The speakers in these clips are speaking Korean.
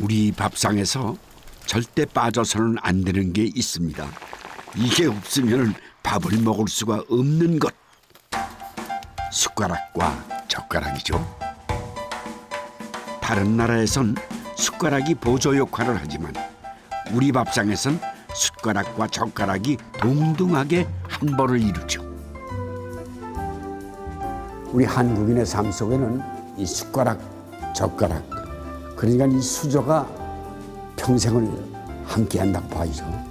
우리 밥상에서 절대 빠져서는 안 되는 게 있습니다. 이게 없으면 밥을 먹을 수가 없는 것. 숟가락과 젓가락이죠. 다른 나라에선 숟가락이 보조 역할을 하지만 우리 밥상에선 숟가락과 젓가락이 동등하게 한 벌을 이루죠. 우리 한국인의 삶 속에는 이 숟가락, 젓가락, 그러니까 이 수저가 평생을 함께한다고 봐야죠.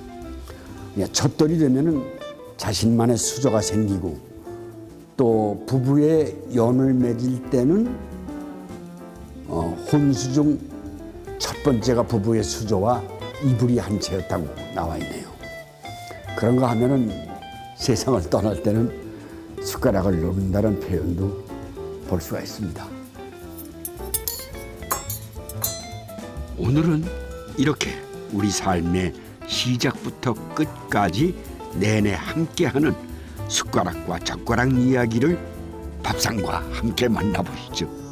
젖돌이 되면은 자신만의 수저가 생기고 또 부부의 연을 맺을 때는 혼수 중 첫 번째가 부부의 수저와 이불이 한 채였다고 나와 있네요. 그런가 하면은 세상을 떠날 때는 숟가락을 놓는다는 표현도 볼 수가 있습니다. 오늘은 이렇게 우리 삶의 시작부터 끝까지 내내 함께하는 숟가락과 젓가락 이야기를 밥상과 함께 만나보시죠.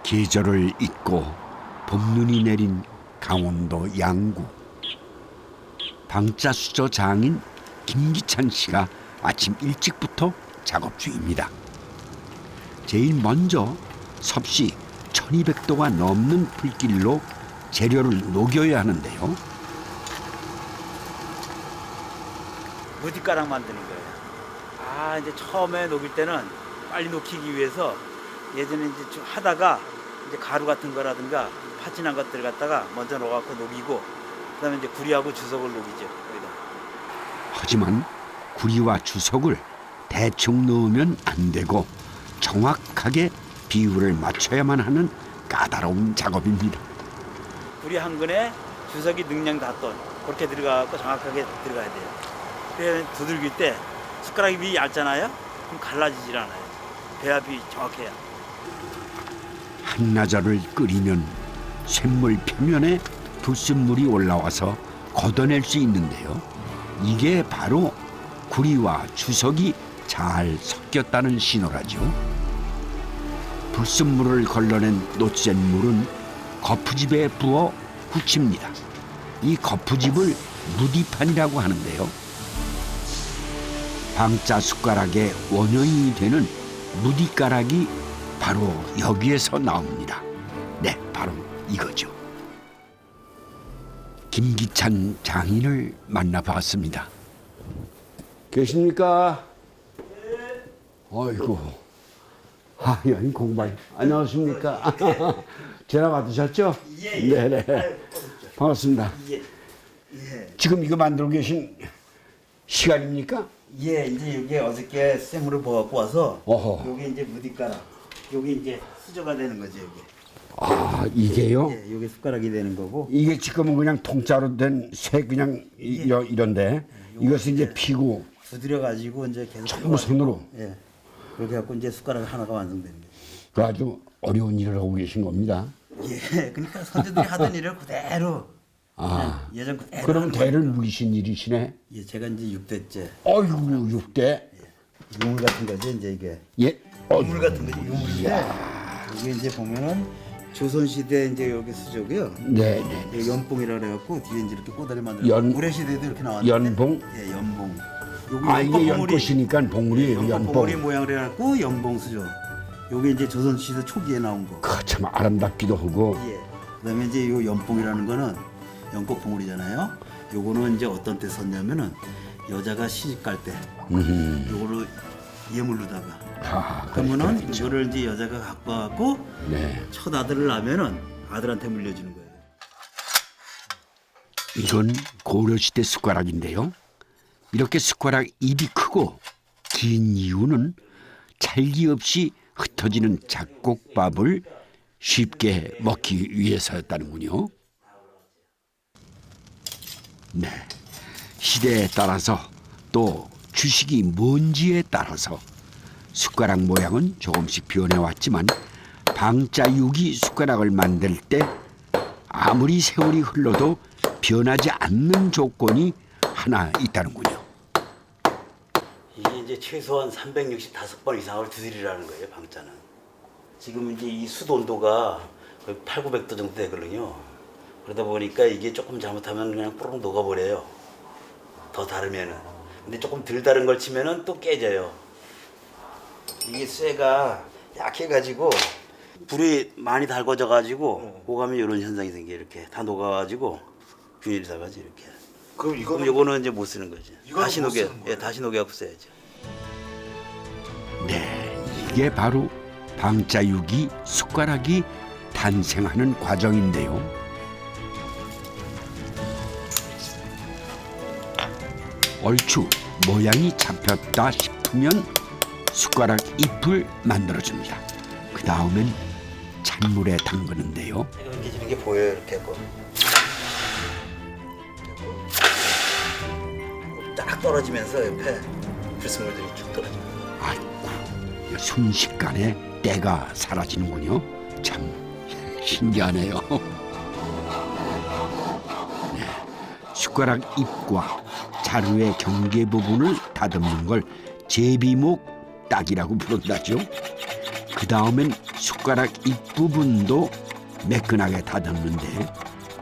계절을 잊고 봄눈이 내린 강원도 양구. 방자수저 장인 김기찬 씨가 아침 일찍부터 작업 중입니다. 제일 먼저 섭씨 1200도가 넘는 불길로 재료를 녹여야 하는데요. 무디가락 만드는 거예요. 이제 처음에 녹일 때는 빨리 녹이기 위해서 예전에 이제 하다가 이제 가루 같은 거라든가 파진한 것들 갖다가 먼저 넣어갖고 녹이고 그다음에 이제 구리하고 주석을 녹이죠. 거기다. 하지만 구리와 주석을 대충 넣으면 안 되고 정확하게 비율을 맞춰야만 하는 까다로운 작업입니다. 구리 한 근에 주석이 능량 닿던 그렇게 들어가고 정확하게 들어가야 돼요. 그래야 두들길 때 숟가락이 위 얇잖아요. 그럼 갈라지질 않아요. 배합이 정확해야. 한나절을 끓이면 쇳물 표면에 불순물이 올라와서 걷어낼 수 있는데요. 이게 바로 구리와 주석이 잘 섞였다는 신호라죠. 불순물을 걸러낸 노쇳물은 거푸집에 부어 굳힙니다. 이 거푸집을 무디판이라고 하는데요. 방자 숟가락의 원형이 되는 무디가락이 바로 여기에서 나옵니다. 네, 바로 이거죠. 김기찬 장인을 만나봤습니다. 계십니까? 네. 아이고, 여기 공방. 안녕하십니까? 전화 받으셨죠? 예. 네네. 반갑습니다. 예. 지금 이거 만들고 계신 시간입니까? 예, 이제 여기 어저께 쌤으로 부어갖고 와서 어허. 여기 이제 무디가락, 여기 이제 수저가 되는 거죠 여기. 이게요? 예, 여기 숟가락이 되는 거고. 이게 지금은 그냥 통짜로 된 새 그냥 이런데 이것을 이제 피고 두드려 가지고 이제 계속 전부 손으로. 예, 그렇게 갖고 이제 숟가락 하나가 완성되는 거예요. 그 아주 어려운 일을 하고 계신 겁니다. 예, 그러니까 선조들이 하던 일을 그대로. 그냥 예전 그대로. 그럼 하는 대를 거니까. 물리신 일이시네. 예, 제가 이제 6대째. 어이구 6대. 유물 같은 거지 이제 이게. 예. 유물 같은 거지 유물인데 이게 이제 보면은 조선 시대 이제 여기 수저고요. 네네. 이 연봉이라 그래갖고 뒤에 이제 이렇게 꼬다리 만들어. 고려 시대도 이렇게 나왔는데. 연봉? 예, 연봉. 이게 연꽃이니까 봉우리예요. 연봉. 봉우리 모양을 해갖고 연봉 수저. 요게 이제 조선 시대 초기에 나온 거. 참 아름답기도 하고. 예. 그다음에 이제 요 연봉이라는 거는 연꽃 봉우리잖아요. 요거는 이제 어떤 때 썼냐면은 여자가 시집 갈 때 요거를 예물로다가 그러면은 그렇죠. 이거를 이제 여자가 갖고 와갖고 네. 첫 아들을 낳으면은 아들한테 물려주는 거예요. 이건 고려시대 숟가락인데요. 이렇게 숟가락 입이 크고 긴 이유는 찰기 없이 흩어지는 잡곡밥을 쉽게 먹기 위해서였다는군요. 네, 시대에 따라서 또 주식이 뭔지에 따라서 숟가락 모양은 조금씩 변해왔지만 방자육이 숟가락을 만들 때 아무리 세월이 흘러도 변하지 않는 조건이 하나 있다는군요. 이게 이제 최소한 365번 이상을 두드리라는 거예요, 방자는. 지금 이제 이 숯 온도가 거의 800~900도 정도 되거든요. 그러다 보니까 이게 조금 잘못하면 그냥 뽀록 녹아버려요. 더 다르면은. 근데 조금 덜 다른 걸 치면은 또 깨져요. 이게 쇠가 약해가지고 불이 많이 달궈져가지고 오가면 이런 현상이 생겨. 이렇게 다 녹아가지고 균일이 잡아지 이렇게. 그럼 요거는 이제 못 쓰는 거지. 다시 녹여, 다시 녹여갖고 써야죠. 네, 이게 바로 방자유기 숟가락이 탄생하는 과정인데요. 얼추 모양이 잡혔다 싶으면 숟가락 잎을 만들어줍니다. 그 다음엔 찬물에 담그는데요. 이렇게 지는 게 보여요, 이렇게 하고. 딱 떨어지면서 옆에 불순물들이 쭉 떨어져요. 아이고, 순식간에 때가 사라지는군요. 참 신기하네요. 네, 숟가락 잎과 자루의 경계 부분을 다듬는 걸 제비목 딱이라고 부른다죠. 그 다음엔 숟가락 잎 부분도 매끈하게 다듬는데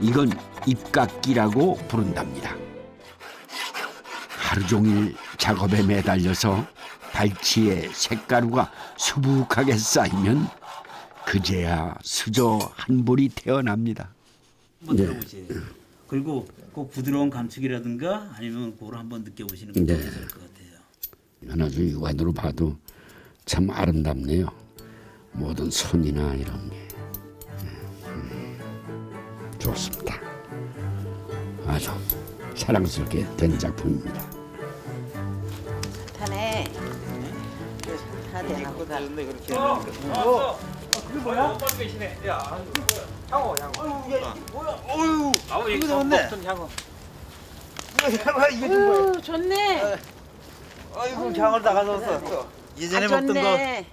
이건 잎깎기라고 부른답니다. 하루 종일 작업에 매달려서 발치에 색가루가 수북하게 쌓이면 그제야 수저 한 볼이 태어납니다. 한번 들어보세요. 그리고 그 부드러운 감촉이라든가 아니면 그걸 한번 느껴보시는 것도 네. 괜찮을 것 같아요. 아주 육안으로 봐도 참 아름답네요. 모든 선이나 이런 게 좋습니다. 아주 사랑스럽게 된 작품입니다. 타네. 타네 하고 가. 그렇게 아버지 이거 이거 좋네. 먹던 향어. 이게 좀 뭐야? 오, 좋네. 아이고 장을 다 가져왔어. 예전에 아, 먹던 거, 좋네.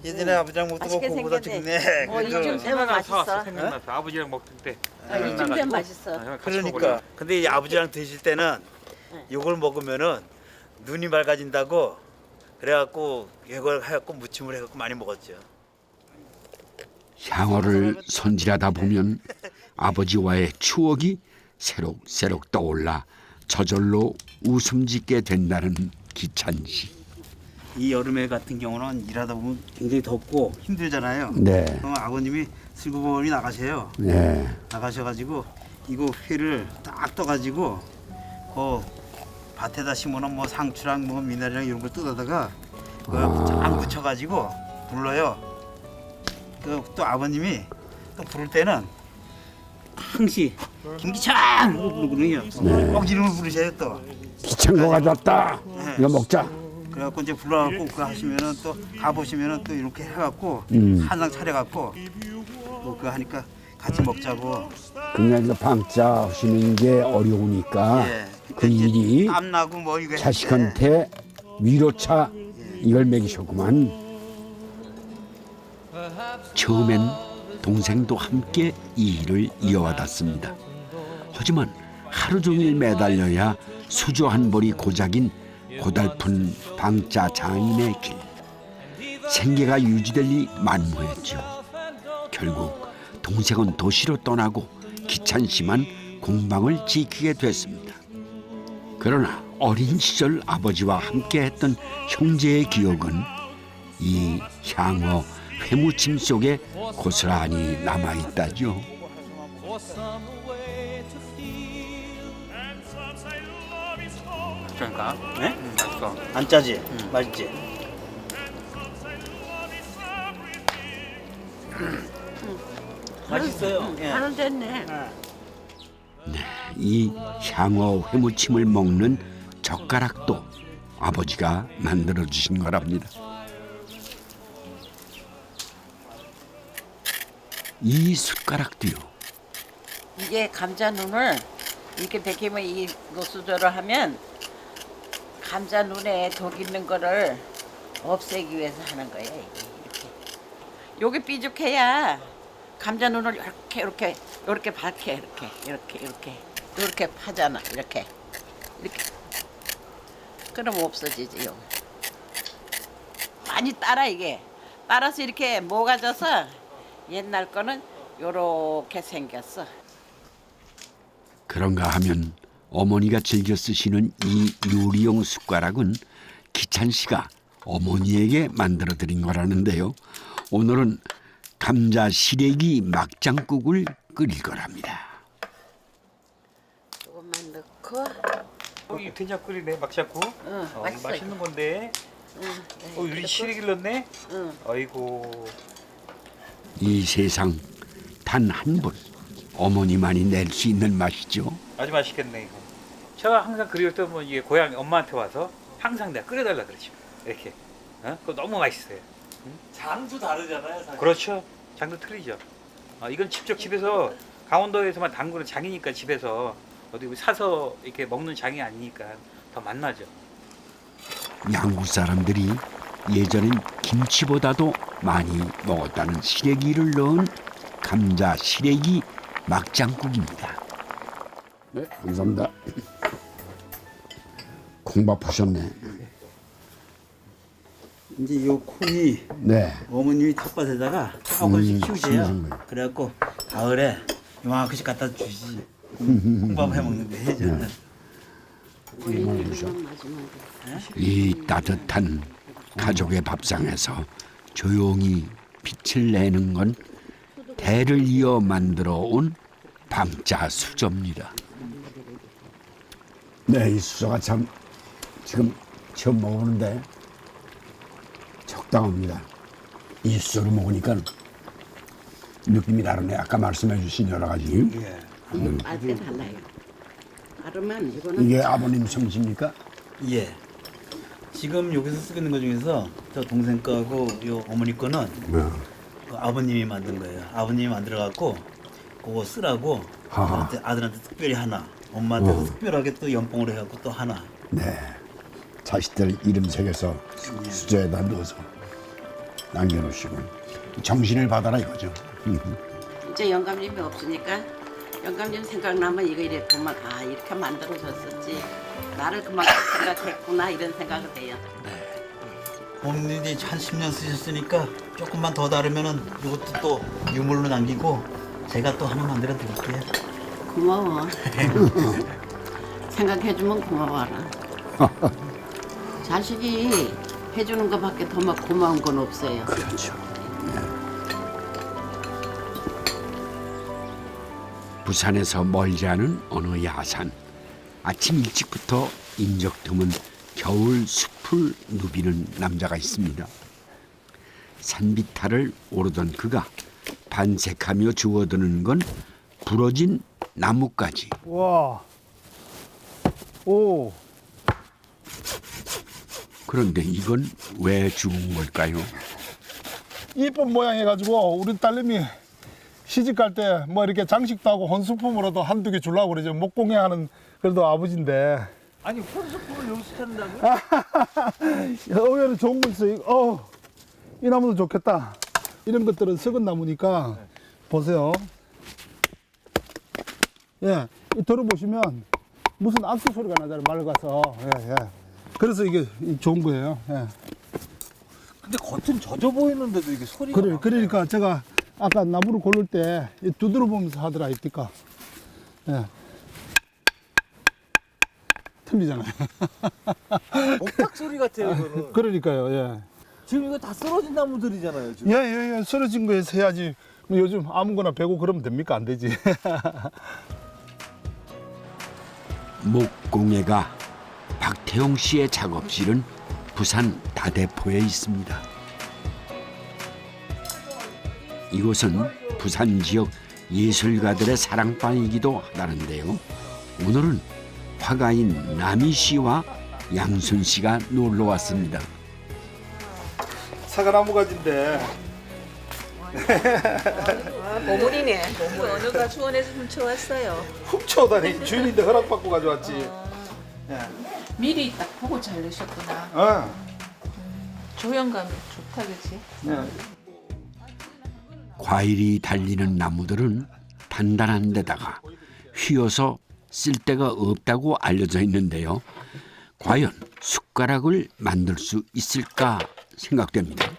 예전에 아버지랑 먹던 거 맛있게 그거보다 생겼네. 좋네. 이쯤 되면 생각나 사왔어. 맛있어. 생각났어. 아버지랑 먹던 때. 이쯤 되면 맛있어. 그러니까. 근데 이 아버지랑 드실 때는 요걸 먹으면은 눈이 맑아진다고 그래갖고 이걸 해갖고 무침을 해갖고 많이 먹었죠. 향어를 손질하다 보면 아버지와의 추억이 새록새록 떠올라 저절로 웃음 짓게 된다는 기찬 씨. 이 여름에 같은 경우는 일하다 보면 굉장히 덥고 힘들잖아요. 네. 그럼 아버님이 슬그머니 나가셔요. 네. 나가셔가지고 이거 회를 딱 떠가지고 그 밭에다 심어놓은 뭐 상추랑 뭐 미나리랑 이런 걸 뜯어다가 그거 쫙 묻혀가지고 불러요. 그 또 아버님이 또 부를 때는 항시 김기찬 하고 부르거든요. 꼭 이름을 부르셔요 또. 기창고 가져왔다. 이거 먹자. 그래갖고 이제 불러갖고 그거 하시면은 또 가보시면은 또 이렇게 해갖고 한상 차려갖고 뭐 그거 하니까 같이 먹자고. 그냥 이거 방자 하시는 게 어려우니까 예. 그 일이 땀 나고 뭐 이거 자식한테 위로차 이걸 먹이셨구만. 처음엔 동생도 함께 이 일을 이어받았습니다. 하지만 하루 종일 매달려야 수저 한 벌이 고작인 고달픈 방자 장인의 길. 생계가 유지되리 만무했죠. 결국 동생은 도시로 떠나고 기찬 씨만 공방을 지키게 됐습니다. 그러나 어린 시절 아버지와 함께했던 형제의 기억은 이 향어 회무침 속에 고스란히 남아있다죠. 그러니까. 네? 맛있어. 안 짜지? 맛있지? 맛있어요. 예. 하는 됐네. 이 향어 회무침을 먹는 젓가락도 아버지가 만들어 주신 거랍니다. 이 숟가락도요. 이게 감자 눈을 이렇게 베끼면 이 노수저를 하면 감자 눈에 독 있는 거를 없애기 위해서 하는 거예요. 이렇게. 요게 삐죽해야 감자 눈을 이렇게 밝게 이렇게 파잖아. 이렇게 그럼 없어지지요. 많이 따라 이게. 따라서 이렇게 모가져서 옛날 거는 요렇게 생겼어. 그런가 하면 어머니가 즐겨 쓰시는 이 요리용 숟가락은 기찬 씨가 어머니에게 만들어 드린 거라는데요. 오늘은 감자 시래기 막장국을 끓일 거랍니다. 조금만 넣고. 이 된장국이네 막장국. 응, 맛있어. 맛있는 건데. 응, 우리 시래기를 넣네. 응. 아이고. 이 세상 단 한 번 어머니만이 낼 수 있는 맛이죠. 아주 맛있겠네 이거. 제가 항상 그리울 때 뭐 이게 고향 엄마한테 와서 항상 내가 끓여달라 그러죠. 이렇게. 그거 너무 맛있어요. 장도 다르잖아요. 사실. 그렇죠. 장도 틀리죠. 이건 직접 집에서 강원도에서만 담그는 장이니까 집에서 어디 사서 이렇게 먹는 장이 아니니까 더 맛나죠. 양구 사람들이 예전엔 김치보다도 많이 먹었다는 시래기를 넣은 감자 시래기 막장국입니다. 네, 감사합니다. 콩밥 하셨네. 이제 요 콩이 네. 어머님이 텃밭에다가 조금씩 키우세요. 심으신 거예요. 그래갖고 가을에 요만큼씩 갖다 주시지. 콩밥 해 먹는데 해줘. 이 따뜻한 가족의 밥상에서 조용히 빛을 내는 건 대를 이어 만들어 온 방자 수저입니다. 네, 이 수저가 참 지금 처음 먹어보는데 적당합니다. 이 수저로 먹으니까 느낌이 다르네. 아까 말씀해 주신 여러 가지. 예. 알때 달라요. 아르만 이거는 이게 아버님 솜씨입니까? 예. 지금 여기서 쓰고 있는 것 중에서 저 동생 거하고 요 어머니 거는 그 아버님이 만든 거예요. 아버님이 만들어갖고 그거 쓰라고 아하. 아들한테 특별히 하나, 엄마한테 특별하게 또 연봉을 해갖고 또 하나. 네. 자식들 이름 새겨서 수저에다 넣어서 남겨놓으시고 정신을 받아라 이거죠. 이제 영감님이 없으니까 영감님 생각나면 이거 이래 보면 아 이렇게 만들어졌었지. 나를 그만큼 생각했구나 이런 생각을 해요. 어머님이 한 10년 쓰셨으니까 조금만 더 다르면은 이것도 또 유물로 남기고 제가 또 하나 만들어 드릴게요. 고마워. 생각해주면 고마워라. 자식이 해주는 것밖에 더 막 고마운 건 없어요. 그렇죠. 부산에서 멀지 않은 어느 야산. 아침 일찍부터 인적 드문 겨울 숲을 누비는 남자가 있습니다. 산비탈을 오르던 그가 반색하며 주워드는 건 부러진 나뭇가지. 와. 오. 그런데 이건 왜 죽은 걸까요? 이쁜 모양 해가지고 우리 딸내미 시집 갈 때 뭐 이렇게 장식도 하고 혼수품으로도 한두 개 주려고 그러죠. 목공예하는 그래도 아버지인데. 아니 혼수품을 여기서 찾는다고요? 의외로 좋은 거 있어요. 이 나무도 좋겠다. 이런 것들은 썩은 나무니까 보세요. 예, 이 들어보시면 무슨 악기 소리가 나잖아요. 맑아서. 예, 예. 그래서 이게 좋은 거예요. 예. 근데 겉은 젖어 보이는데도 이게 소리가 나. 그러니까 제가 아까 나무를 고를 때 두드려 보면서 하더라 이때까. 예. 틀리잖아요. 옥탁 소리 같아요 이거는. 그러니까요. 예. 지금 이거 다 쓰러진 나무들이잖아요 지금. 예. 쓰러진 거에서 해야지. 뭐 요즘 아무거나 베고 그러면 됩니까? 안 되지. 목공예가 박태용 씨의 작업실은 부산 다대포에 있습니다. 이곳은 부산 지역 예술가들의 사랑방이기도 하다는데요. 오늘은 화가인 남희 씨와 양순 씨가 놀러 왔습니다. 사과나무 가지인데 보물이네. 보물. 어느 가수원에서 훔쳐왔어요. 훔쳐다니 주인인데 허락받고 가져왔지. 미리 딱 보고 잘 넣으셨구나. 어. 조형감이 좋다, 그치? 과일이 달리는 나무들은 단단한 데다가 휘어서 쓸데가 없다고 알려져 있는데요. 과연 숟가락을 만들 수 있을까 생각됩니다.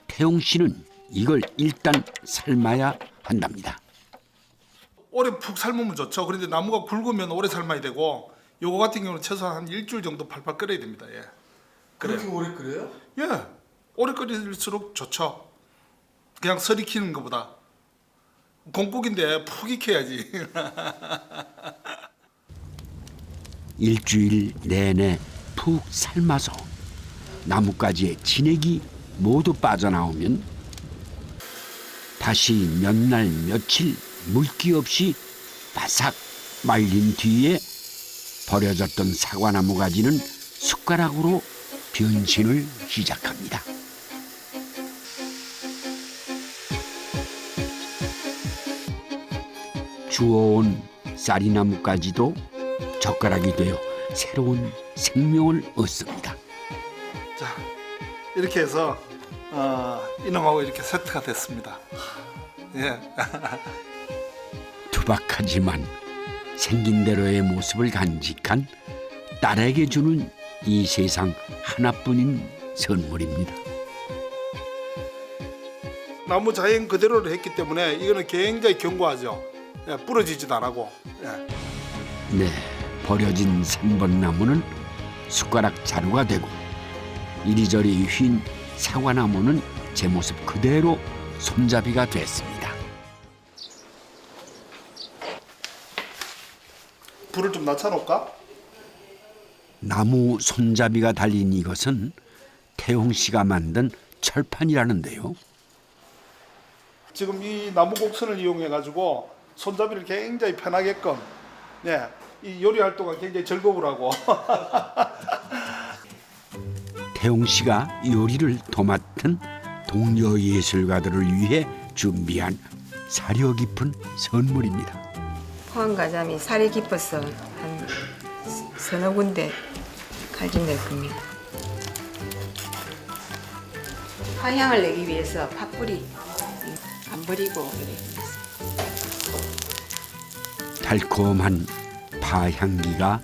태용 씨는 이걸 일단 삶아야 한답니다. 오래 푹 삶으면 좋죠. 그런데 나무가 굵으면 오래 삶아야 되고 요거 같은 경우는 최소한 한 일주일 정도 팔팔 끓여야 됩니다. 예. 그래요. 그렇게 오래 끓여요? 예. 오래 끓일수록 좋죠. 그냥 설 익히는 것보다. 공국인데 푹 익혀야지. 일주일 내내 푹 삶아서 나뭇가지의 진액이 모두 빠져나오면 다시 몇 날 며칠 물기 없이 바삭 말린 뒤에 버려졌던 사과나무 가지는 숟가락으로 변신을 시작합니다. 주워온 쌀이나무까지도 젓가락이 되어 새로운 생명을 얻습니다. 자, 이렇게 해서 이놈하고 이렇게 세트가 됐습니다. 예. 투박하지만 생긴 대로의 모습을 간직한 딸에게 주는 이 세상 하나뿐인 선물입니다. 나무 자연 그대로를 했기 때문에 이거는 굉장히 견고하죠. 예, 부러지지도 안 하고. 예. 네, 버려진 3번 나무는 숟가락 자루가 되고 이리저리 휜 사과나무는 제 모습 그대로 손잡이가 됐습니다. 불을 좀 낮춰놓을까? 나무 손잡이가 달린 이것은 태용 씨가 만든 철판이라는데요. 지금 이 나무 곡선을 이용해 가지고 손잡이를 굉장히 편하게끔, 네, 이 요리 활동을 굉장히 즐거우라고. 태용 씨가 요리를 도맡은 동료 예술가들을 위해 준비한 사려 깊은 선물입니다. 포항가자미 살이 깊어서 한 서너 군데 갈진될 겁니다. 화향을 내기 위해서 팥뿌리 안 버리고 이렇게 달콤한 파향기가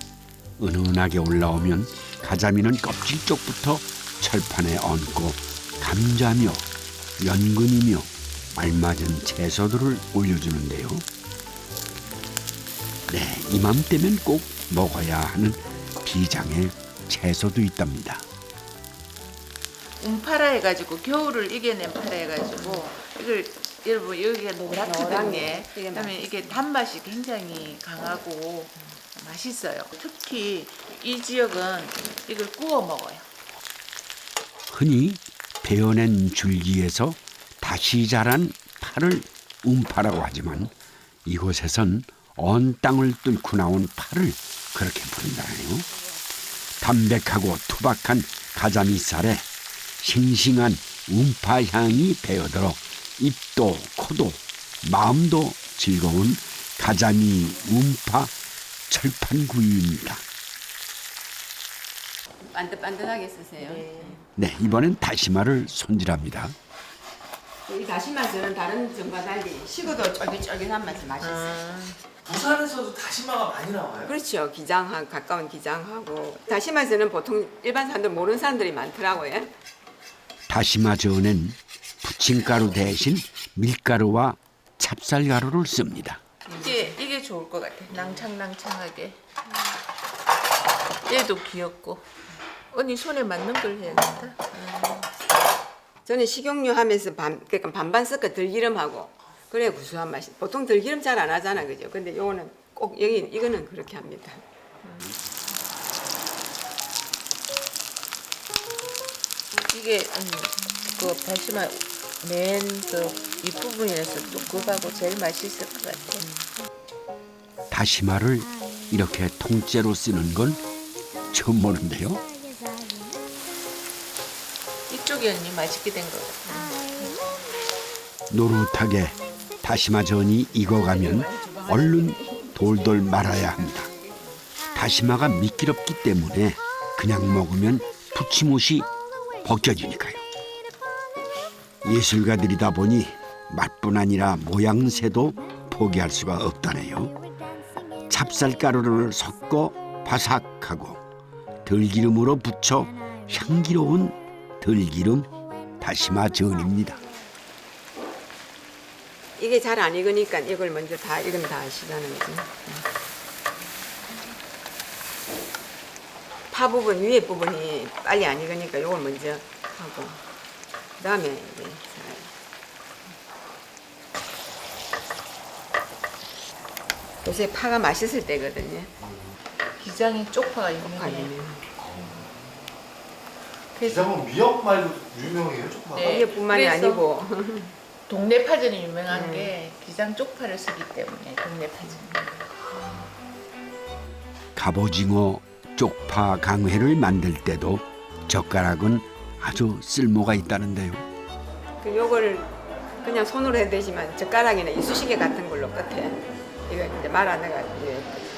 은은하게 올라오면 가자미는 껍질 쪽부터 철판에 얹고 감자며 연근이며 알맞은 채소들을 올려주는데요. 네, 이맘때면 꼭 먹어야 하는 비장의 채소도 있답니다. 파라 해가지고 겨울을 이겨낸 파라 해가지고 이걸 여러분 여기가 노랗거든요. 그다음에 이게 단맛이 굉장히 강하고 맛있어요. 특히 이 지역은 이걸 구워 먹어요. 흔히 베어낸 줄기에서 다시 자란 파를 움파라고 하지만 이곳에선 언 땅을 뚫고 나온 파를 그렇게 부른다네요. 담백하고 투박한 가자미살에 싱싱한 움파 향이 배어들어 입도 코도 마음도 즐거운 가자미 움파 철판구이입니다. 반듯반듯하게 쓰세요. 네, 이번엔 다시마를 손질합니다. 이 다시마 저는 다른 전과 달리 식어도 쫄깃쫄깃한 맛이 맛있어요. 부산에서도 다시마가 많이 나와요? 그렇죠. 기장하고 가까운 기장하고 다시마에서는 보통 일반 사람들 모르는 사람들이 많더라고요. 다시마 전엔 부침가루 대신 밀가루와 찹쌀가루를 씁니다. 이게 좋을 것 같아. 낭창낭창하게. 얘도 귀엽고. 언니 손에 맞는 걸 해야겠다. 저는 식용유 하면서 그러니까 반반 섞어 들기름하고 그래 구수한 맛이. 보통 들기름 잘 안 하잖아, 그죠? 근데 요거는 꼭 이거는 그렇게 합니다. 이게 그 다시마 맨 그 윗부분이라서 또 그거하고 제일 맛있을 것 같아. 다시마를 이렇게 통째로 쓰는 건 처음 보는데요. 이쪽이 언니 맛있게 된 것 같아. 노릇하게 다시마 전이 익어가면 얼른 돌돌 말아야 합니다. 다시마가 미끼럽기 때문에 그냥 먹으면 부침옷이 벗겨지니까요. 예술가들이다 보니 맛뿐 아니라 모양새도 포기할 수가 없다네요. 찹쌀가루를 섞어 바삭하고 들기름으로 부쳐 향기로운 들기름, 다시마 전입니다. 이게 잘 안 익으니까 이걸 먼저 다 익으면 다 하시라는 거지. 파 부분 위에 부분이 빨리 안 익으니까 이걸 먼저 하고 그다음에 이제 요새 파가 맛있을 때거든요. 기장이 쪽파가 파 유명해요. 유명해요. 기장은 미역 말고 유명해요, 조금. 네. 이게뿐만이 그래서 아니고 동네 파전이 유명한 게 기장 쪽파를 쓰기 때문에 동네 파전. 갑오징어, 쪽파, 강회를 만들 때도 젓가락은 아주 쓸모가 있다는데요. 그 요거를 그냥 손으로 해 드시면 젓가락이나 이쑤시개 같은 걸로 끝에 이거 이제 말아내가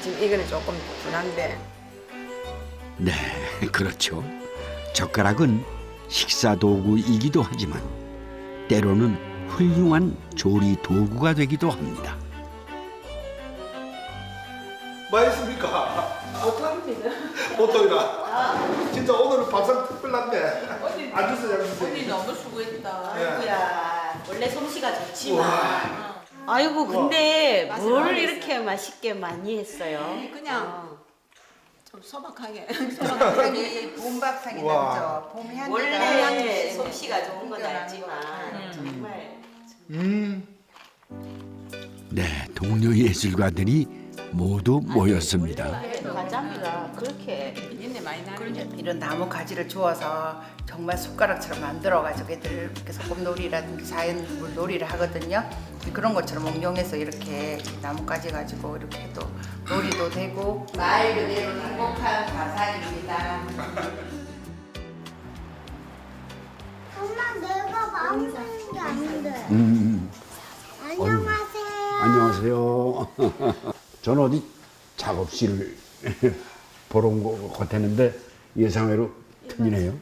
지금 이거는 조금 둔한데 네, 그렇죠. 젓가락은 식사 도구이기도 하지만 때로는 훌륭한 조리 도구가 되기도 합니다. 맛있습니까? 보통이다. 진짜 오늘은 밥상 특별한데 안 주세요, 언니 너무 수고했다. 아이고야 원래 솜씨가 좋지만 아이고 근데 맛을 뭘 알겠어요. 이렇게 맛있게 많이 했어요? 그냥 좀 소박하게 밥상이 봄밥상이다 그죠? 봄 향기가 원래 솜씨가 좋은 건 풍겨나는 알지만 것 같아요. 정말 네, 동료 예술가들이 모두 모였습니다. 가자미가 그렇게 비린내 많이 나는 이런 나무 가지를 주워서 정말 숟가락처럼 만들어가지고 애들 이렇게 소꿉놀이라든지 자연물 놀이를 하거든요. 그런 것처럼 응용해서 이렇게 나무 가지 가지고 이렇게 해도 놀이도 되고 말 그대로 행복한 가사입니다. 엄마 내가 마음 쓰는 게 아닌데. 안녕하세요. 안녕하세요. 저는 어디 작업실을 보러 온 것 같았는데 예상외로 틀리네요.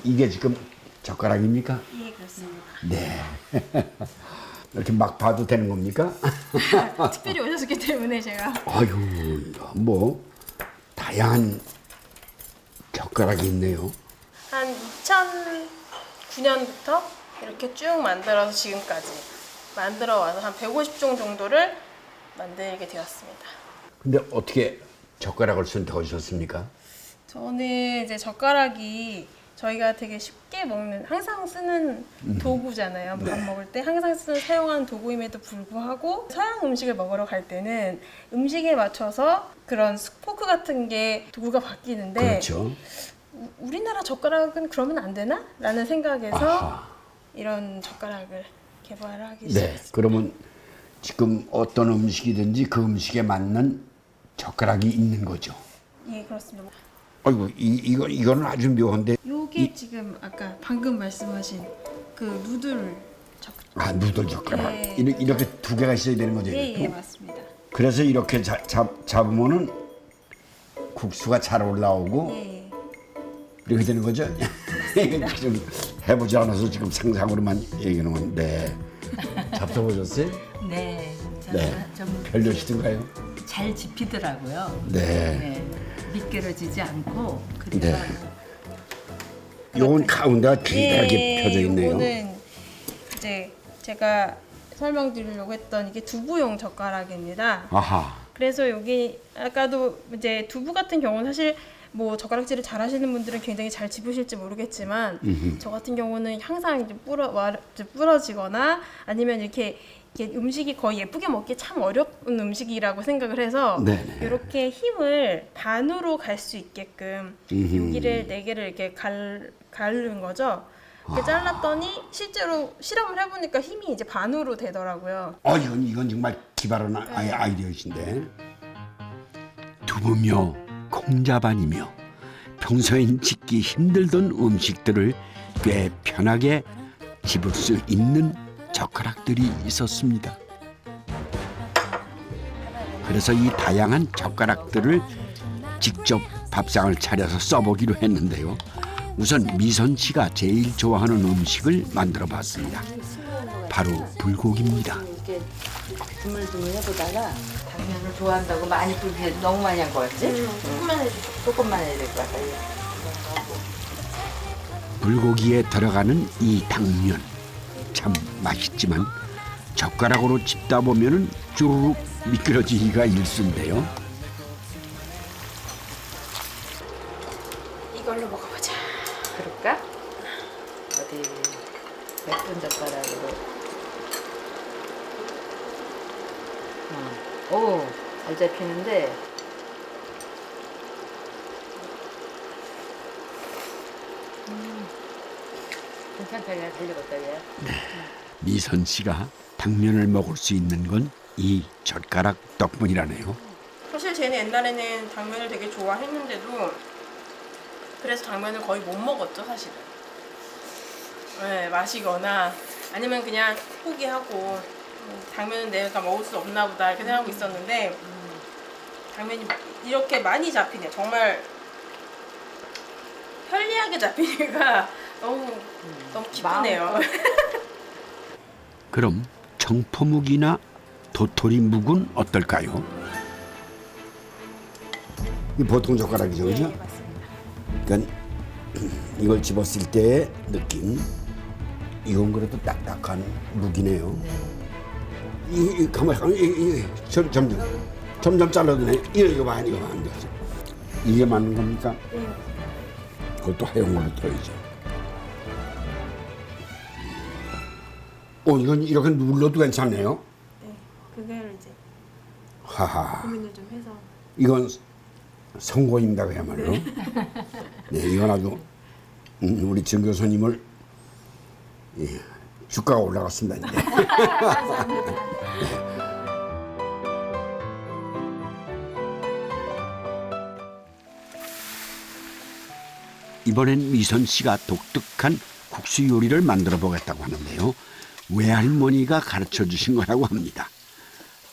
이게 지금 젓가락입니까? 예, 그렇습니다. 네. 이렇게 막 봐도 되는 겁니까? 특별히 오셨기 때문에 제가 아유, 뭐 다양한 젓가락이 있네요. 한 2009년부터 이렇게 쭉 만들어서 지금까지 만들어 와서 한 150종 정도를 만들게 되었습니다. 근데 어떻게 젓가락을 선택하셨습니까? 저는 이제 젓가락이 저희가 되게 쉽게 먹는 항상 쓰는 도구잖아요. 밥 먹을 때 항상 사용하는 도구임에도 불구하고 서양 음식을 먹으러 갈 때는 음식에 맞춰서 그런 포크 같은 게 도구가 바뀌는데 그렇죠. 우리나라 젓가락은 그러면 안 되나? 라는 생각에서 아하. 이런 젓가락을 개발하기 네. 시작했습니다. 그러면 지금 어떤 음식이든지 그 음식에 맞는 젓가락이 있는 거죠. 예, 그렇습니다. 아이고, 이거는 아주 묘한데. 요게 지금 아까 방금 말씀하신 그 누들 아, 누들 젓가락. 예. 이렇게 두 개가 있어야 되는 거죠. 예, 맞습니다. 그래서 이렇게 잡으면은 국수가 잘 올라오고 예. 이렇게 되는 거죠. 좀 해보지 않아서 지금 상상으로만 얘기하는 건데. 잡숴보셨어요? 네, 네. 좀 별로시던가요? 잘 집히더라고요. 네. 네, 미끄러지지 않고 그래서 네. 요건 가운데가 길다랗게 펴져 있네요. 이거는 이제 제가 설명드리려고 했던 이게 두부용 젓가락입니다. 아하. 그래서 여기 아까도 이제 두부 같은 경우는 사실 뭐 젓가락질을 잘 하시는 분들은 굉장히 잘 집으실지 모르겠지만 저 같은 경우는 항상 이제 부러지거나 아니면 이렇게 음식이 거의 예쁘게 먹기 참 어려운 음식이라고 생각을 해서 네네. 이렇게 힘을 반으로 갈 수 있게끔 여기를 4개를 이렇게 가르는 거죠. 이렇게 잘랐더니 실제로 실험을 해보니까 힘이 이제 반으로 되더라고요. 이건 정말 기발한 아이디어이신데. 두부며 콩자반이며 평소엔 짓기 힘들던 음식들을 꽤 편하게 집을 수 있는 젓가락들이 있었습니다. 그래서 이 다양한 젓가락들을 직접 밥상을 차려서 써보기로 했는데요. 우선 미선 씨가 제일 좋아하는 음식을 만들어 봤습니다. 바로 불고기입니다. 이렇게 드물드물해보다가 당면을 좋아한다고 많이 불게 너무 많이 한 거 같지? 조금만 해야 될 것 같아. 불고기에 들어가는 이 당면 참 맛있지만 젓가락으로 짚다 보면은 주르륵 미끄러지기가 일쑤인데요. 이걸로 먹어보자. 그럴까? 어디 예쁜 젓가락으로. 오, 잘 잡히는데. 괜찮다, 야, 달려갔다, 야. 미선 씨가 당면을 먹을 수 있는 건 이 젓가락 덕분이라네요. 사실 쟤는 옛날에는 당면을 되게 좋아했는데도 그래서 당면을 거의 못 먹었죠, 사실은. 네, 마시거나 아니면 그냥 포기하고 당면은 내가 먹을 수 없나 보다 이렇게 생각하고 있었는데 당면이 이렇게 많이 잡히네. 정말 편리하게 잡히니까 너무 기쁘네요. 그럼 청포묵이나 도토리묵은 어떨까요? 이 보통 젓가락이죠, 그죠? 네, 맞습니다. 그러니까 이걸 집었을 때의 느낌, 이건 그래도 딱딱한 묵이네요. 이 가만히 점점 잘라드네. 이거 봐, 이거 봐. 이게 맞는 겁니까? 네. 그것도 하얀 걸로 떠야죠. 이건 이렇게 눌러도 괜찮네요. 네, 그걸 이제 하하. 고민을 좀 해서. 이건 성공입니다, 그야말로. 네, 이건 아주 우리 정 교수님을 주가가 올라갔습니다. 이제. 이번엔 미선 씨가 독특한 국수 요리를 만들어 보겠다고 하는데요. 외할머니가 가르쳐 주신 거라고 합니다.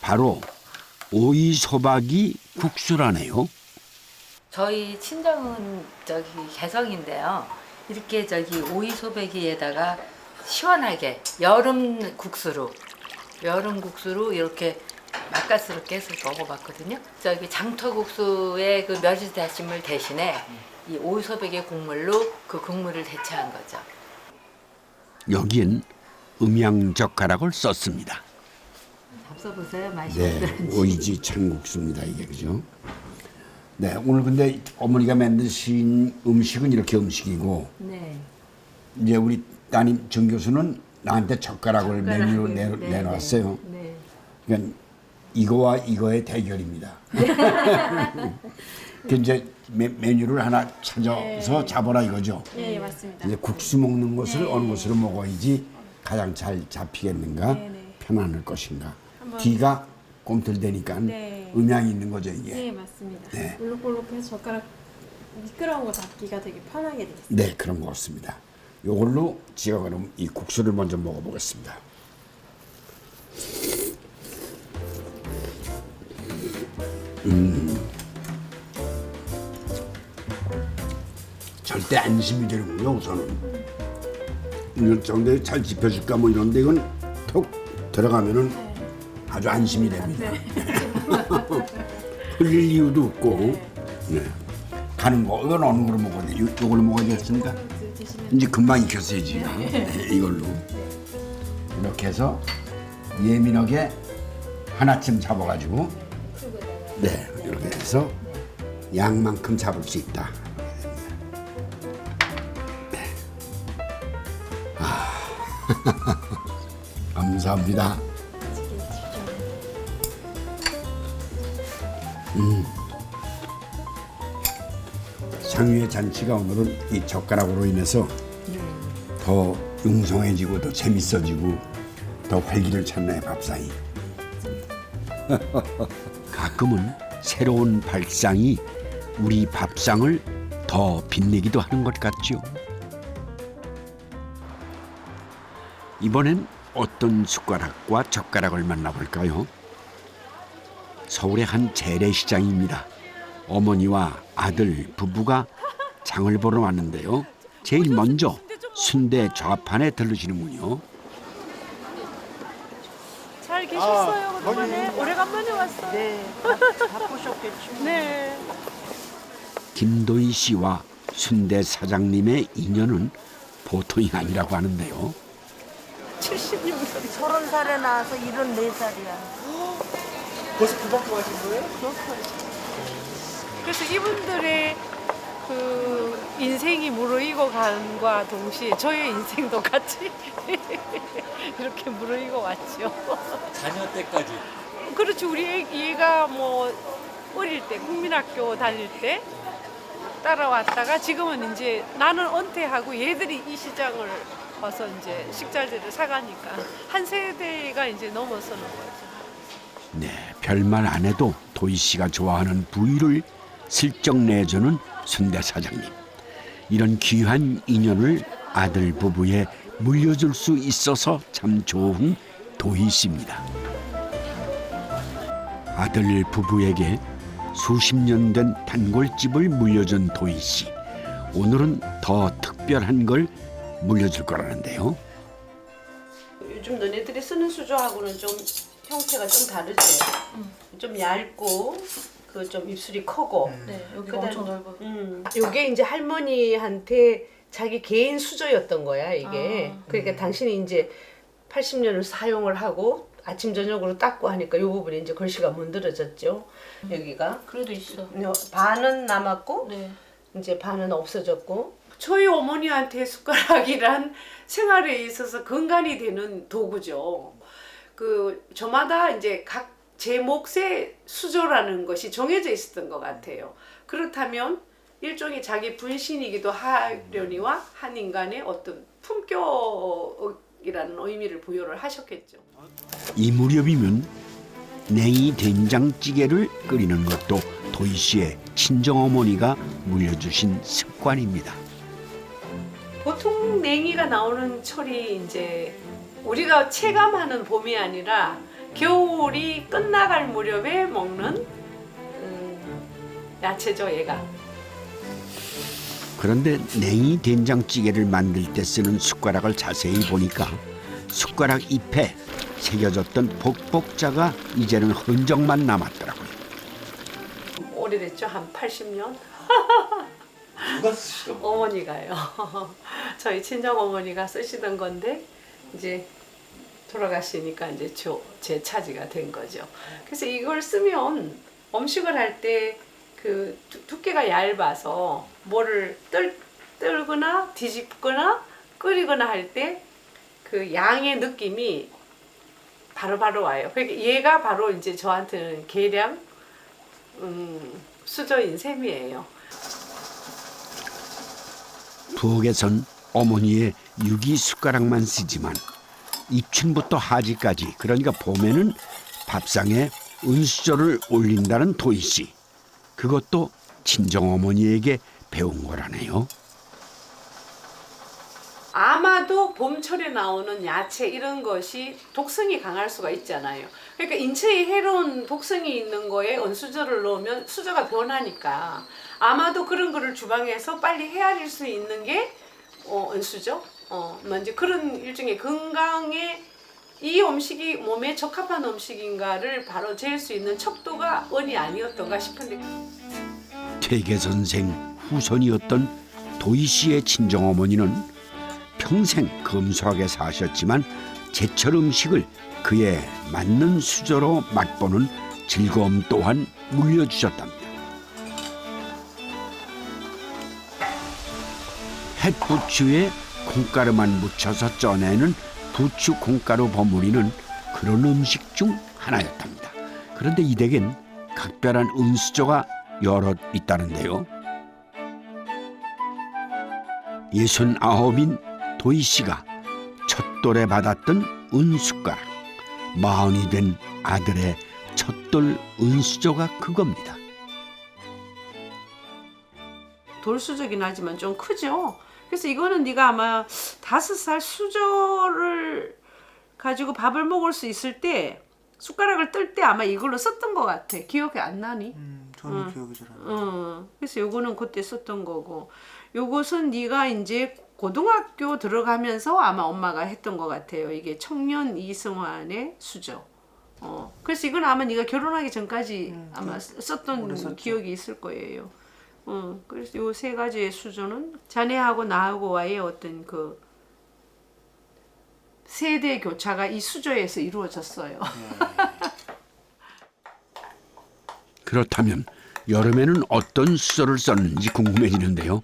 바로 오이 소박이 국수라네요. 저희 친정은 개성인데요. 이렇게 오이 소배기에다가 시원하게 여름 국수로 이렇게 맛깔스럽게 해서 먹어봤거든요. 장터국수의 그 멸치 다짐을 대신에 이 오이 소배기 국물로 그 국물을 대체한 거죠. 여기엔 음양젓가락을 썼습니다. 잡숴보세요. 맛이 네, 어떤지. 오이지 찬국수입니다, 이게, 그죠? 네, 오늘 근데 어머니가 만드신 음식은 이렇게 음식이고, 네. 이제 우리 따님 정 교수는 나한테 젓가락을 메뉴로 내놨어요. 네. 그러니까 이거와 이거의 대결입니다. 그 이제 메뉴를 하나 찾아서 잡아라 이거죠. 네, 맞습니다. 이제 국수 먹는 것을 어느 것으로 먹어야지 가장 잘 잡히겠는가, 편안할 것인가. 뒤가 꼼틀대니까 네. 음향이 있는 거죠, 이게. 네, 맞습니다. 네. 볼록볼록해서 젓가락 미끄러운 거 잡기가 되게 편하게 돼 있어요. 네, 그런 것 같습니다. 이걸로 제가 그럼 이 국수를 먼저 먹어보겠습니다. 절대 안심이 되는군요, 우선은. 이런 정도에 잘 집혀줄까 뭐 이런데 이건 톡 들어가면은 아주 안심이 됩니다. 흘릴 이유도 없고. 네. 가는 거 이건 어느 걸로 먹어야 돼? 이걸로 먹어야 되겠습니까? 이제 금방 익혔어요 지금. 네, 이걸로 이렇게 해서 예민하게 하나쯤 잡아가지고 네 이렇게 해서 양만큼 잡을 수 있다. 네. 감사합니다. 상위의 잔치가 오늘은 이 젓가락으로 인해서 더 융성해지고 더 재밌어지고 더 활기를 찾네 밥상이. 가끔은 새로운 발상이 우리 밥상을 더 빛내기도 하는 것 같죠. 이번엔 어떤 숟가락과 젓가락을 만나볼까요? 서울의 한 재래시장입니다. 어머니와 아들 부부가 장을 보러 왔는데요. 제일 먼저 순대 좌판에 들르시는군요. 잘 계셨어요, 그동안에? 오래간만에 왔어요. 네, 바쁘셨겠죠. 네. 김도희 씨와 순대 사장님의 인연은 보통이 아니라고 하는데요. 76살. 30살에 나와서 74살이야. 벌써 그만큼 하신 거예요? 그래서 이분들의 그 인생이 무르익어 간과 동시에 저의 인생도 같이 이렇게 무르익어 왔죠. 자녀 때까지. 그렇지. 우리 얘가 뭐 어릴 때 국민학교 다닐 때 따라왔다가 지금은 이제 나는 은퇴하고 얘들이 이 시장을 와서 이제 식자재를 사가니까 한 세대가 이제 넘어서는 거죠. 네, 별말 안 해도 도희 씨가 좋아하는 부위를 슬쩍 내주는 순대 사장님. 이런 귀한 인연을 아들 부부에 물려줄 수 있어서 참 좋은 도희 씨입니다. 아들 부부에게 수십 년 된 단골집을 물려준 도희 씨. 오늘은 더 특별한 걸 물려줄 거라는데요. 요즘 너네들이 쓰는 수저하고는 좀 형태가 좀 다르지. 좀 얇고 그 좀 입술이 크고. 네, 여기가 엄청 넓어. 요게 이제 할머니한테 자기 개인 수저였던 거야 이게. 그러니까 당신이 이제 80년을 사용을 하고 아침 저녁으로 닦고 하니까 요 부분이 이제 글씨가 문드러졌죠. 여기가. 그래도 있어. 반은 남았고 네. 이제 반은 없어졌고. 저희 어머니한테 숟가락이란 생활에 있어서 근간이 되는 도구죠. 그 저마다 이제 각 제 몫의 수저라는 것이 정해져 있었던 것 같아요. 그렇다면 일종의 자기 분신이기도 하려니와 한 인간의 어떤 품격이라는 의미를 부여를 하셨겠죠. 이 무렵이면 냉이 된장찌개를 끓이는 것도 도희 씨의 친정어머니가 물려주신 습관입니다. 보통 냉이가 나오는 철이 이제 우리가 체감하는 봄이 아니라 겨울이 끝나갈 무렵에 먹는 야채죠, 얘가. 그런데 냉이 된장찌개를 만들 때 쓰는 숟가락을 자세히 보니까 숟가락 잎에 새겨졌던 복복자가 이제는 흔적만 남았더라고요. 오래됐죠, 한 80년? 누가 쓰시던 거예요? 어머니가요. 저희 친정 어머니가 쓰시던 건데 이제 돌아가시니까 이제 제 차지가 된 거죠. 그래서 이걸 쓰면 음식을 할 때 그 두께가 얇아서 뭐를 떨거나 뒤집거나 끓이거나 할 때 그 양의 느낌이 바로바로 와요. 그러니까 얘가 바로 이제 저한테는 계량 수저인 셈이에요. 부엌에선 어머니의 유기 숟가락만 쓰지만 입춘부터 하지까지, 그러니까 봄에는 밥상에 은수저를 올린다는 도희 씨. 그것도 친정어머니에게 배운 거라네요. 아마도 봄철에 나오는 야채 이런 것이 독성이 강할 수가 있잖아요. 그러니까 인체에 해로운 독성이 있는 거에 은수저를 넣으면 수저가 변하니까 아마도 그런 거를 주방에서 빨리 헤아릴 수 있는 게 은수저. 이제 그런 일종의 건강에 이 음식이 몸에 적합한 음식인가를 바로 잴 수 있는 척도가 은이 아니었던가 싶은데. 퇴계 선생 후손이었던 도희 씨의 친정어머니는 평생 검소하게 사셨지만 제철 음식을 그에 맞는 수저로 맛보는 즐거움 또한 물려주셨답니다. 햇부추에 콩가루만 묻혀서 쪄내는 부추 콩가루 버무리는 그런 음식 중 하나였답니다. 그런데 이 댁엔 각별한 은수저가 여럿 있다는데요. 69인 도희 씨가 첫돌에 받았던 은숟가락, 40이 된 아들의 첫돌 은수저가 그겁니다. 돌수저긴 하지만 좀 크죠. 그래서 이거는 네가 아마 5살 수저를 가지고 밥을 먹을 수 있을 때 숟가락을 뜰 때 아마 이걸로 썼던 것 같아. 기억이 안 나니? 저는 기억이 잘 안 나요. 그래서 요거는 그때 썼던 거고, 요것은 네가 이제 고등학교 들어가면서 아마 엄마가 했던 것 같아요. 이게 청년 이승환의 수저. 그래서 이건 아마 네가 결혼하기 전까지 아마 썼던 기억이 있을 거예요. 그래서 요 세 가지의 수조는 자네하고 나하고와의 어떤 그 세대 교차가 이 수조에서 이루어졌어요. 그렇다면 여름에는 어떤 수저를 썼는지 궁금해지는데요.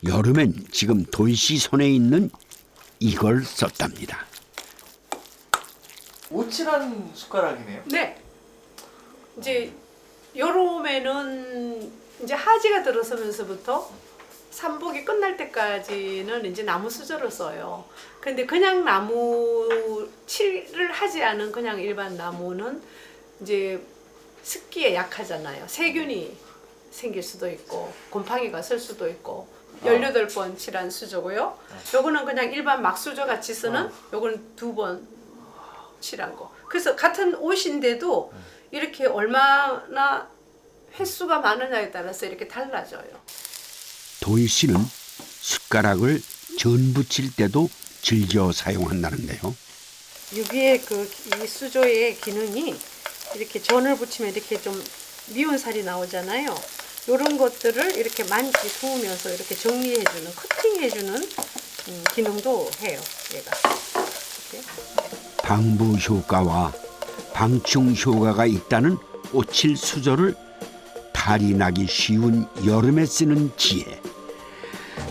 여름엔 지금 도희 씨 손에 있는 이걸 썼답니다. 오칠한 숟가락이네요. 네. 이제 여름에는 이제 하지가 들어서면서부터 삼복이 끝날 때까지는 이제 나무 수저를 써요. 근데 그냥 나무 칠을 하지 않은 그냥 일반 나무는 이제 습기에 약하잖아요. 세균이 생길 수도 있고 곰팡이가 쓸 수도 있고 18번 칠한 수저고요. 요거는 그냥 일반 막수저 같이 쓰는 요거는 2번 칠한 거. 그래서 같은 옷인데도 이렇게 얼마나 횟수가 많으냐에 따라서 이렇게 달라져요. 도희 씨는 숟가락을 전 부칠 때도 즐겨 사용한다는데요. 여기에 이 수조의 기능이 이렇게 전을 붙이면 이렇게 좀 미운 살이 나오잖아요. 이런 것들을 이렇게 부으면서 이렇게 정리해주는, 커팅해주는 기능도 해요. 얘가. 이렇게. 방부 효과와 방충 효과가 있다는 오칠 수저를 탈이 나기 쉬운 여름에 쓰는 지혜.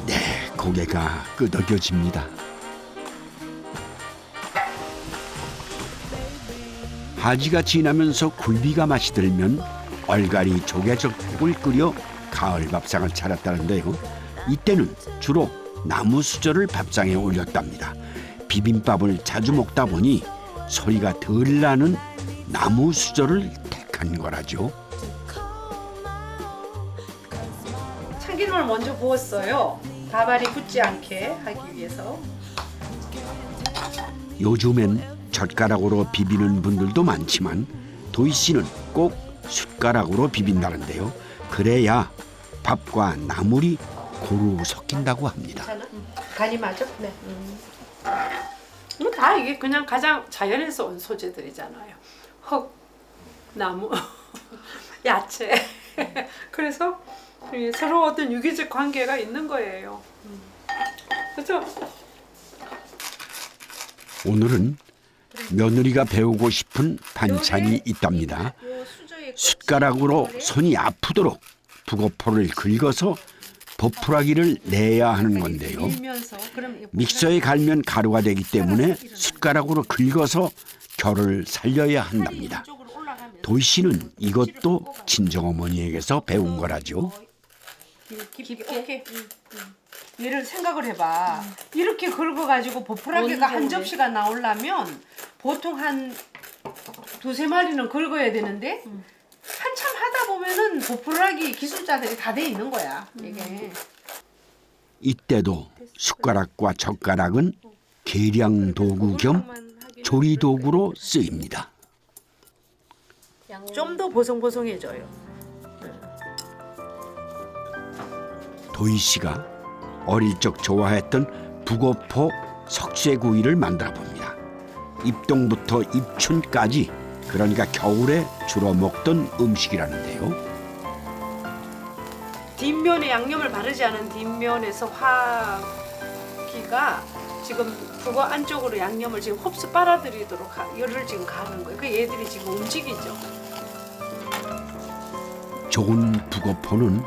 네, 고개가 끄덕여집니다. 하지가 지나면서 굴비가 맛이 들면 얼갈이 조개젓국을 끓여 가을 밥상을 차렸다는데요. 이때는 주로 나무 수저를 밥상에 올렸답니다. 비빔밥을 자주 먹다 보니 소리가 덜 나는 나무 수저를 택한 거라죠. 참기름을 먼저 부었어요. 밥알이 붙지 않게 하기 위해서. 요즘엔 젓가락으로 비비는 분들도 많지만 도희 씨는 꼭 숟가락으로 비빈다는데요. 그래야 밥과 나물이 고루 섞인다고 합니다. 간이 맞아? 네. 다 이게 그냥 가장 자연에서 온 소재들이잖아요. 흙, 나무, 야채. 그래서 서로 어떤 유기적 관계가 있는 거예요. 그렇죠? 오늘은 며느리가 배우고 싶은 반찬이 있답니다. 숟가락으로 손이 아프도록 북어포를 긁어서 버프라기를 내야 하는 건데요. 믹서에 갈면 가루가 되기 때문에 숟가락으로 긁어서 결을 살려야 한답니다. 도희 씨는 이것도 친정어머니에게서 배운 거라죠. 깊게. 얘를 생각을 해봐. 이렇게 긁어가지고 버프라기가 한 접시가 나오려면 보통 한 2-3마리는 긁어야 되는데 한참 하다 보면은 버프라기 기술자들이 다 돼 있는 거야. 이게. 이때도 숟가락과 젓가락은 계량 도구 겸 조리 도구로 쓰입니다. 좀 더 보송보송해져요. 도희 씨가 어릴 적 좋아했던 북어포 석쇠구이를 만들어 봅니다. 입동부터 입춘까지, 그러니까 겨울에 주로 먹던 음식이라는데요. 뒷면에 양념을 바르지 않은 뒷면에서 화기가 지금 북어 안쪽으로 양념을 지금 흡수 빨아들이도록 열을 지금 가는 거예요. 그 얘들이 지금 움직이죠. 좋은 북어포는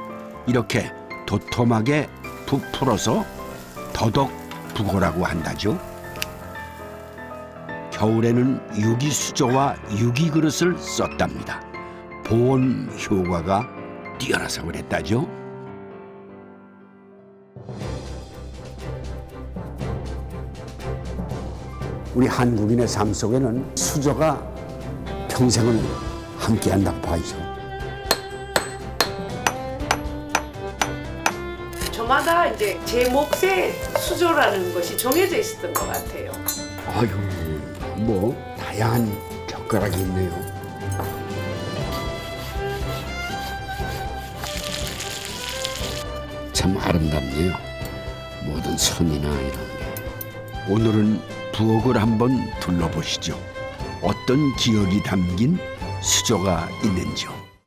이렇게 도톰하게 부풀어서 더덕 북어라고 한다죠. 겨울에는 유기수저와 유기그릇을 썼답니다. 보온 효과가 뛰어나서 그랬다죠. 우리 한국인의 삶 속에는 수저가 평생을 함께한다고 봐야죠. 저마다 이제 제 몫의 수저라는 것이 정해져 있었던 것 같아요. 아유, 뭐 다양한 젓가락이 있네요. 참 아름답네요. 모든 선이나 이런 게. 오늘은 부엌을 한번 둘러보시죠. 어떤 기억이 담긴 수저가 있는지요.